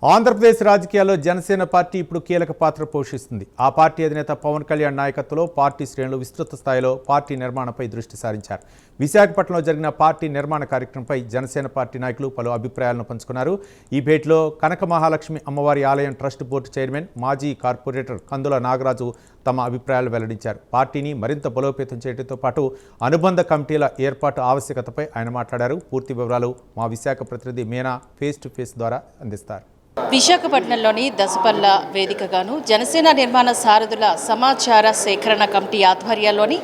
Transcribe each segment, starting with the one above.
ఆంధ్రప్రదేశ్ రాజకీయాల్లో జనసేన పార్టీ ఇప్పుడు కీలక పాత్ర పోషిస్తుంది. ఆ పార్టీ అధినేత పవన్ కళ్యాణ్ నాయకత్వంలో పార్టీ శ్రేణులు విస్తృత స్థాయిలో పార్టీ నిర్మాణంపై దృష్టి సారించారు. విశాఖపట్నంలో జరిగిన పార్టీ నిర్మాణ కార్యక్రమంపై జనసేన పార్టీ నాయకులు పలు అభిప్రాయాలను పంచుకున్నారు. ఈ భేటీలో కనక మహాలక్ష్మి అమ్మవారి ఆలయం ట్రస్ట్ బోర్డు చైర్మన్, మాజీ కార్పొరేటర్ కందుల నాగరాజు తమ అభిప్రాయాలు వెల్లడించారు. పార్టీని మరింత బలోపేతం చేయడంతో పాటు అనుబంధ కమిటీల ఏర్పాటు ఆవశ్యకతపై ఆయన మాట్లాడారు. పూర్తి వివరాలు మా విశాఖ ప్రతినిధి మీనా ఫేస్ టు ఫేస్ ద్వారా అందిస్తారు. విశాఖపట్నంలోని దసపల్ల వేదికగాను జనసేన నిర్మాణ సారథుల సమాచార సేకరణ కమిటీ ఆధ్వర్యంలోని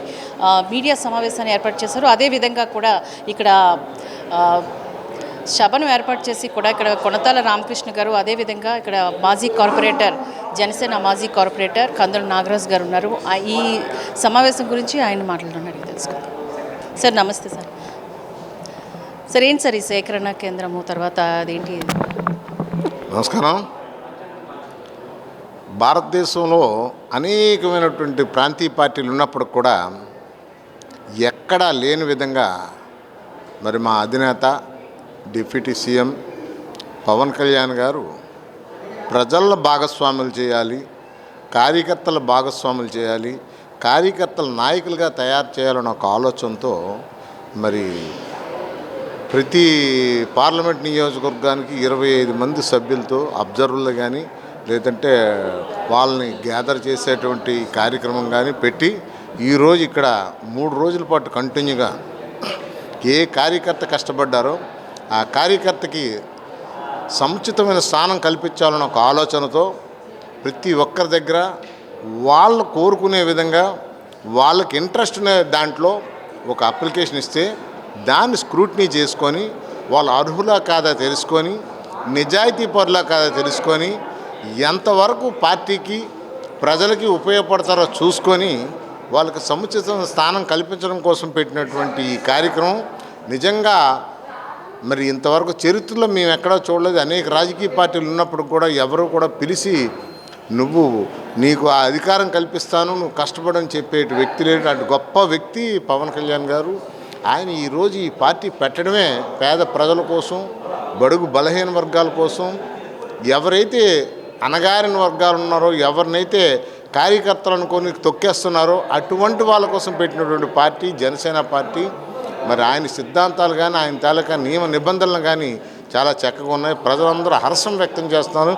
మీడియా సమావేశాన్ని ఏర్పాటు చేశారు. అదేవిధంగా కూడా ఇక్కడ సభను ఏర్పాటు చేసి కూడా ఇక్కడ కొనతాల రామకృష్ణ గారు, అదేవిధంగా ఇక్కడ మాజీ కార్పొరేటర్, జనసేన మాజీ కార్పొరేటర్ కందుల నాగరాజు గారు ఉన్నారు. ఈ సమావేశం గురించి ఆయన మాట్లాడుతున్నారు తెలుసుకుందాం. సార్ నమస్తే సార్. సార్ ఏంటి సార్ ఈ సేకరణ కేంద్రము, తర్వాత అదేంటి? నమస్కారం. భారతదేశంలో అనేకమైనటువంటి ప్రాంతీయ పార్టీలు ఉన్నప్పుడు కూడా ఎక్కడా లేని విధంగా మరి మా అధినేత డిప్యూటీ సీఎం పవన్ కళ్యాణ్ గారు ప్రజల భాగస్వాములు చేయాలి, కార్యకర్తల భాగస్వాములు చేయాలి, కార్యకర్తల నాయకులుగా తయారు చేయాలన్న ఒక ఆలోచనతో మరి ప్రతి పార్లమెంట్ నియోజకవర్గానికి 25 మంది సభ్యులతో అబ్జర్వర్లు కానీ లేదంటే వాళ్ళని గ్యాదర్ చేసేటువంటి కార్యక్రమం కానీ పెట్టి ఈరోజు ఇక్కడ 3 రోజుల పాటు కంటిన్యూగా ఏ కార్యకర్త కష్టపడ్డారో ఆ కార్యకర్తకి సముచితమైన స్థానం కల్పించాలన్న ఒక ఆలోచనతో ప్రతి ఒక్కరి దగ్గర వాళ్ళు కోరుకునే విధంగా వాళ్ళకి ఇంట్రెస్ట్ ఉన్న దాంట్లో ఒక అప్లికేషన్ ఇస్తే దాన్ని స్క్రూటినీ చేసుకొని వాళ్ళు అర్హులా కాదా తెలుసుకొని, నిజాయితీ పరులా కాదా తెలుసుకొని, ఎంతవరకు పార్టీకి ప్రజలకి ఉపయోగపడతారో చూసుకొని వాళ్ళకి సముచిత స్థానం కల్పించడం కోసం పెట్టినటువంటి ఈ కార్యక్రమం నిజంగా మరి ఇంతవరకు చరిత్రలో మేము ఎక్కడా చూడలేదు. అనేక రాజకీయ పార్టీలు ఉన్నప్పుడు కూడా ఎవరు కూడా పిలిచి నీకు ఆ అధికారం కల్పిస్తాను, నువ్వు కష్టపడని చెప్పే వ్యక్తి లేడు. అటు గొప్ప వ్యక్తి పవన్ కళ్యాణ్ గారు. ఆయన ఈరోజు ఈ పార్టీ పెట్టడమే పేద ప్రజల కోసం, బడుగు బలహీన వర్గాల కోసం, ఎవరైతే అణగారిన వర్గాలు ఉన్నారో, ఎవరినైతే కార్యకర్తలు అనుకొని తొక్కేస్తున్నారో అటువంటి వాళ్ళ కోసం పెట్టినటువంటి పార్టీ జనసేన పార్టీ. మరి ఆయన సిద్ధాంతాలు కానీ ఆయన తాలూకా నియమ నిబంధనలు కానీ చాలా చక్కగా ఉన్నాయి. ప్రజలందరూ హర్షం వ్యక్తం చేస్తున్నారు.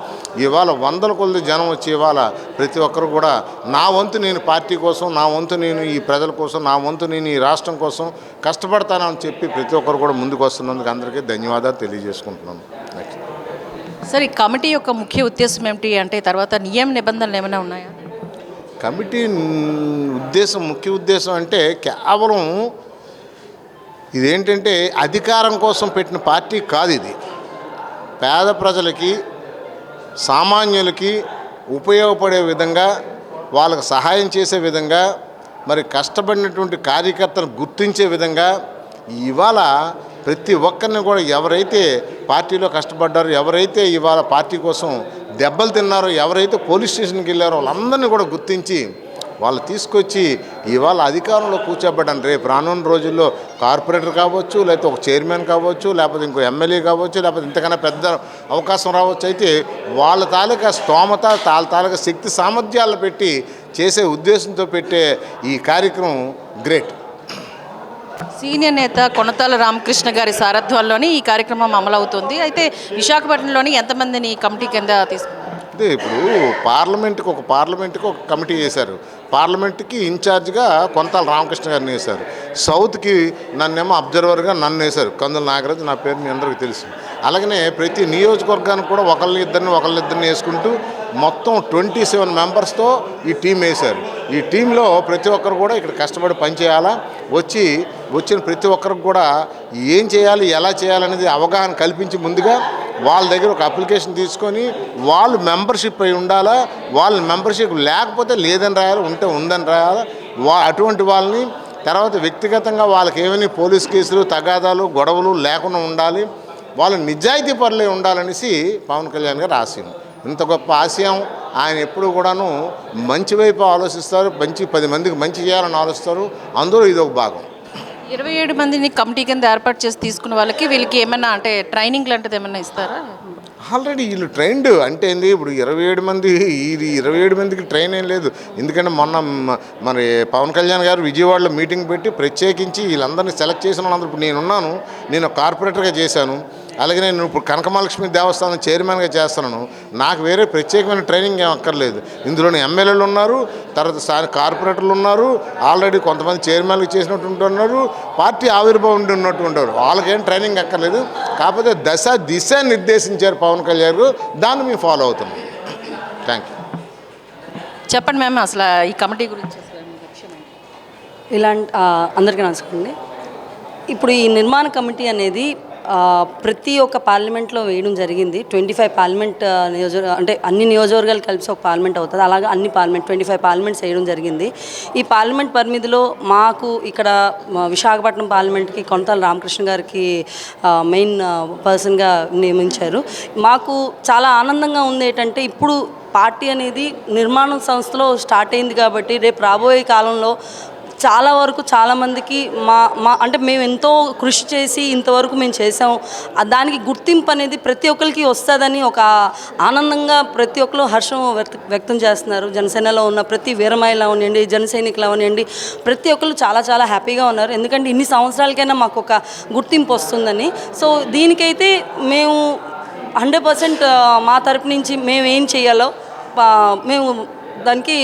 ఇవాళ 100 కొలది జనం వచ్చి ఇవాళ ప్రతి ఒక్కరు కూడా నా వంతు నేను పార్టీ కోసం, నా వంతు నేను ఈ ప్రజల కోసం, నా వంతు నేను ఈ రాష్ట్రం కోసం కష్టపడతానని చెప్పి ప్రతి ఒక్కరు కూడా ముందుకు వస్తున్నందుకు అందరికీ ధన్యవాదాలు తెలియజేసుకుంటున్నాను. నెక్స్ట్ సార్, ఈ కమిటీ యొక్క ముఖ్య ఉద్దేశం ఏమిటి అంటే, తర్వాత నియమ నిబంధనలు ఏమైనా ఉన్నాయా? కమిటీ ముఖ్య ఉద్దేశం అంటే కేవలం ఇదేంటంటే అధికారం కోసం పెట్టిన పార్టీ కాదు. ఇది పేద ప్రజలకి, సామాన్యులకి ఉపయోగపడే విధంగా, వాళ్ళకు సహాయం చేసే విధంగా, మరి కష్టపడినటువంటి కార్యకర్తను గుర్తించే విధంగా ఇవాళ ప్రతి ఒక్కరిని కూడా ఎవరైతే పార్టీలో కష్టపడ్డారో, ఎవరైతే ఇవాళ పార్టీ కోసం దెబ్బలు తిన్నారో, ఎవరైతే పోలీస్ స్టేషన్కి వెళ్ళారో వాళ్ళందరినీ కూడా గుర్తించి వాళ్ళు తీసుకొచ్చి ఇవాళ అధికారంలో కూర్చోబెట్టండి. రేపు రానున్న రోజుల్లో కార్పొరేటర్ కావచ్చు, లేకపోతే ఒక చైర్మన్ కావచ్చు, లేకపోతే ఇంకో ఎమ్మెల్యే కావచ్చు, లేకపోతే ఇంతకన్నా పెద్ద అవకాశం రావచ్చు. అయితే వాళ్ళ తాలూకా స్తోమత, తాలూకా శక్తి సామర్థ్యాలు పెట్టి చేసే ఉద్దేశంతో పెట్టే ఈ కార్యక్రమం గ్రేట్. సీనియర్ నేత కొనతాల రామకృష్ణ గారి సారథ్యంలోని ఈ కార్యక్రమం అమలవుతుంది. అయితే విశాఖపట్నంలోని ఎంతమందిని కమిటీ కింద తీసుకున్నారు? అంటే ఇప్పుడు పార్లమెంట్కి ఒక కమిటీ చేశారు. పార్లమెంట్కి ఇన్ఛార్జ్గా కొనతాల రామకృష్ణ గారిని వేశారు. సౌత్కి నన్నేమో అబ్జర్వర్గా నన్ను వేశారు, కందుల నాగరాజు. నా పేరు మీ అందరికీ తెలుసు. అలాగనే ప్రతి నియోజకవర్గానికి కూడా ఒకళ్ళిద్దరిని వేసుకుంటూ మొత్తం 27 మెంబర్స్తో ఈ టీం వేశారు. ఈ టీంలో ప్రతి ఒక్కరు కూడా ఇక్కడ కష్టపడి పనిచేయాలా, వచ్చిన ప్రతి ఒక్కరికి కూడా ఏం చేయాలి, ఎలా చేయాలనేది అవగాహన కల్పించి ముందుగా వాళ్ళ దగ్గర ఒక అప్లికేషన్ తీసుకొని వాళ్ళు మెంబర్షిప్ అయి ఉండాలా, వాళ్ళ మెంబర్షిప్ లేకపోతే లేదని రాయాలి, ఉంటే ఉందని రాయాలి. అటువంటి వాళ్ళని తర్వాత వ్యక్తిగతంగా వాళ్ళకి ఏమైనా పోలీస్ కేసులు, తగాదాలు, గొడవలు లేకుండా ఉండాలి, వాళ్ళు నిజాయితీ పరులే ఉండాలనేసి పవన్ కళ్యాణ్ గారు ఆశయం. ఇంత గొప్ప ఆశయం ఆయన ఎప్పుడు కూడాను మంచి వైపు ఆలోచిస్తారు, 10 మందికి మంచి చేయాలని ఆలోచిస్తారు. అందులో ఇది ఒక భాగం. 27 మందిని కమిటీ కింద ఏర్పాటు చేసి తీసుకున్న వాళ్ళకి వీళ్ళకి ఏమైనా అంటే ట్రైనింగ్ లాంటిది ఏమైనా ఇస్తారా? ఆల్రెడీ వీళ్ళు ట్రైన్డ్ అంటే ఏంది, ఇప్పుడు 27 మంది, ఇది 27 మందికి ట్రైన్ ఏం లేదు. ఎందుకంటే మొన్న మరి పవన్ కళ్యాణ్ గారు విజయవాడలో మీటింగ్ పెట్టి ప్రత్యేకించి వీళ్ళందరినీ సెలెక్ట్ చేసిన వాళ్ళందరూ, ఇప్పుడు నేనున్నాను, నేను కార్పొరేటర్గా చేశాను, అలాగే నేను ఇప్పుడు కనకమహాలక్ష్మి దేవస్థానం చైర్మన్గా చేస్తున్నాను. నాకు వేరే ప్రత్యేకమైన ట్రైనింగ్ ఏం అక్కర్లేదు. ఇందులోని ఎమ్మెల్యేలు ఉన్నారు, తర్వాత కార్పొరేటర్లు ఉన్నారు, ఆల్రెడీ కొంతమంది చైర్మన్లు చేసినటువంటి ఉన్నారు, పార్టీ ఆవిర్భావం ఉన్నట్టు ఉంటారు. వాళ్ళకేం ట్రైనింగ్ అక్కర్లేదు. కాకపోతే దిశ నిర్దేశించారు పవన్ కళ్యాణ్ గారు, దాన్ని మేము ఫాలో అవుతున్నాం. Thank you. చెప్పండి మ్యామ్, అసలు ఈ కమిటీ గురించి అసలు మీ లక్ష్యం ఏంటి? ఇలాంటి అందరికీ నమస్కారం అండి. ఇప్పుడు ఈ నిర్మాణ కమిటీ అనేది ప్రతి ఒక్క పార్లమెంట్లో వేయడం జరిగింది. 25 పార్లమెంట్ అంటే అన్ని నియోజకవర్గాలు కలిసి ఒక పార్లమెంట్ అవుతుంది. అలాగే అన్ని 25 పార్లమెంట్స్ వేయడం జరిగింది. ఈ పార్లమెంట్ పరిమితిలో మాకు ఇక్కడ విశాఖపట్నం పార్లమెంట్కి కొనతాల రామకృష్ణ గారికి మెయిన్ పర్సన్గా నియమించారు. మాకు చాలా ఆనందంగా ఉంది ఏంటంటే, ఇప్పుడు పార్టీ అనేది నిర్మాణ సంస్థలో స్టార్ట్ అయింది కాబట్టి రేపు రాబోయే కాలంలో చాలా వరకు చాలామందికి మా అంటే మేము ఎంతో కృషి చేసి ఇంతవరకు మేము చేసాం, దానికి గుర్తింపు అనేది ప్రతి ఒక్కరికి వస్తుందని ఒక ఆనందంగా ప్రతి ఒక్కరు హర్షం వ్యక్తం చేస్తున్నారు. జనసేనలో ఉన్న ప్రతి వీరమహిళ అవనివ్వండి, జన సైనికులు అవనివ్వండి, ప్రతి ఒక్కరు చాలా చాలా హ్యాపీగా ఉన్నారు. ఎందుకంటే ఇన్ని సంవత్సరాలకైనా మాకు ఒక గుర్తింపు వస్తుందని. సో దీనికైతే మేము 100% మా తరపు నుంచి మేము ఏం చేయాలో మేము దానికి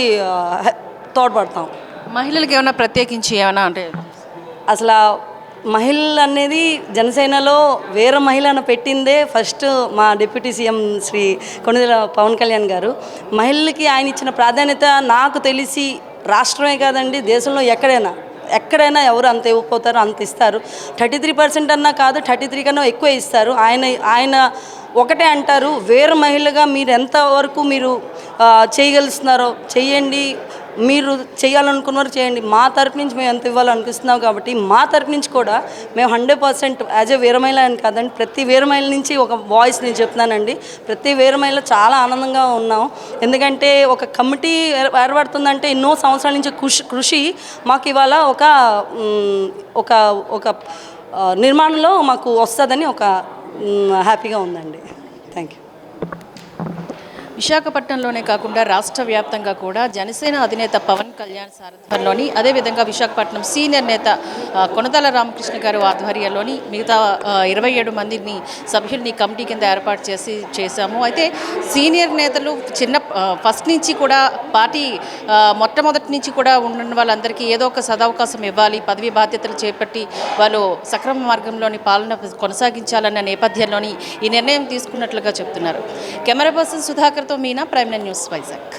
తోడ్పడతాం. మహిళలకు ఏమైనా ప్రత్యేకించి ఏమైనా అంటే అసలు మహిళలు అనేది జనసేనలో వేరే మహిళను పెట్టిందే ఫస్ట్ మా డిప్యూటీ సీఎం శ్రీ కొణిదెల పవన్ కళ్యాణ్ గారు. మహిళలకి ఆయన ఇచ్చిన ప్రాధాన్యత నాకు తెలిసి రాష్ట్రమే కాదండి, దేశంలో ఎక్కడైనా ఎవరు అంత ఇవ్వకపోతారో అంత ఇస్తారు. 33% అన్నా కాదు, 33 కన్నా ఎక్కువ ఇస్తారు. ఆయన ఒకటే అంటారు, వేరే మహిళగా మీరు ఎంతవరకు మీరు చేయగలుగుతున్నారో చేయండి, మీరు చేయాలనుకున్నారు చేయండి, మా తరపు నుంచి మేము ఎంత ఇవ్వాలనిపిస్తున్నాం కాబట్టి మా తరపు నుంచి కూడా మేము 100% యాజ్ ఏ వీరమహిళ అని కాదండి, ప్రతి వీరమహిళ నుంచి ఒక వాయిస్ నేను చెప్తున్నానండి. ప్రతి వీరమహిళ చాలా ఆనందంగా ఉన్నాం. ఎందుకంటే ఒక కమిటీ ఏర్పడుతుందంటే ఎన్నో సంవత్సరాల నుంచి కృషి మాకు ఇవాళ ఒక నిర్మాణంలో మాకు వస్తుందని ఒక హ్యాపీగా ఉందండి. Thank you. విశాఖపట్నంలోనే కాకుండా రాష్ట్ర వ్యాప్తంగా కూడా జనసేన అధినేత పవన్ కళ్యాణ్ సారథ్యంలోని, అదేవిధంగా విశాఖపట్నం సీనియర్ నేత కొనతాల రామకృష్ణ గారు ఆధ్వర్యంలోని మిగతా 27 మందిని సభ్యుల్ని కమిటీ కింద ఏర్పాటు చేశాము. అయితే సీనియర్ నేతలు ఫస్ట్ నుంచి కూడా పార్టీ మొట్టమొదటి నుంచి కూడా ఉన్న వాళ్ళందరికీ ఏదో ఒక సదవకాశం ఇవ్వాలి, పదవి బాధ్యతలు చేపట్టి వాళ్ళు సక్రమ మార్గంలోని పాలన కొనసాగించాలన్న నేపథ్యంలోని ఈ నిర్ణయం తీసుకున్నట్లుగా చెప్తున్నారు. కెమెరా పర్సన్ సుధాకర్తో మీనా, ప్రైమ్9 న్యూస్, వైజాగ్.